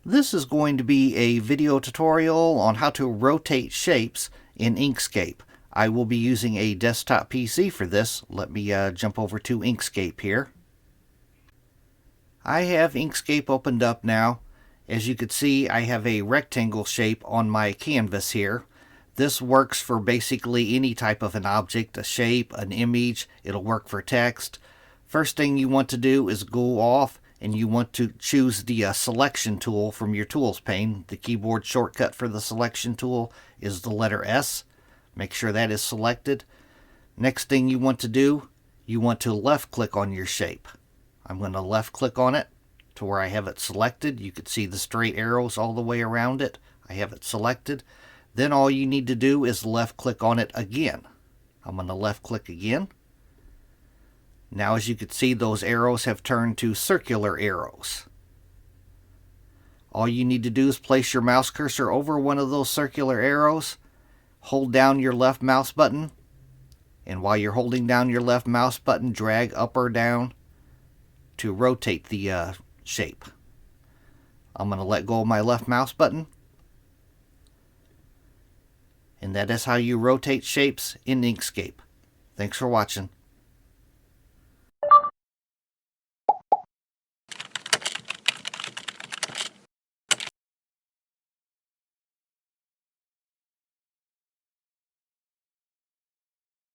This is going to be a video tutorial on how to rotate shapes in Inkscape. I will be using a desktop PC for this. Let me jump over to Inkscape here. I have Inkscape opened up now. As you can see, I have a rectangle shape on my canvas here. This works for basically any type of an object, a shape, an image. It'll work for text. First thing you want to do is go off and you want to choose the selection tool from your tools pane. The keyboard shortcut for the selection tool is the letter S. Make sure that is selected. Next thing you want to do, you want to left click on your shape. I'm going to left click on it to where I have it selected. You can see the straight arrows all the way around it. I have it selected. Then all you need to do is left click on it again. I'm going to left click again. Now as you can see, those arrows have turned to circular arrows. All you need to do is place your mouse cursor over one of those circular arrows, hold down your left mouse button, and while you're holding down your left mouse button, drag up or down to rotate the shape. I'm going to let go of my left mouse button. And that is how you rotate shapes in Inkscape. Thanks for watching.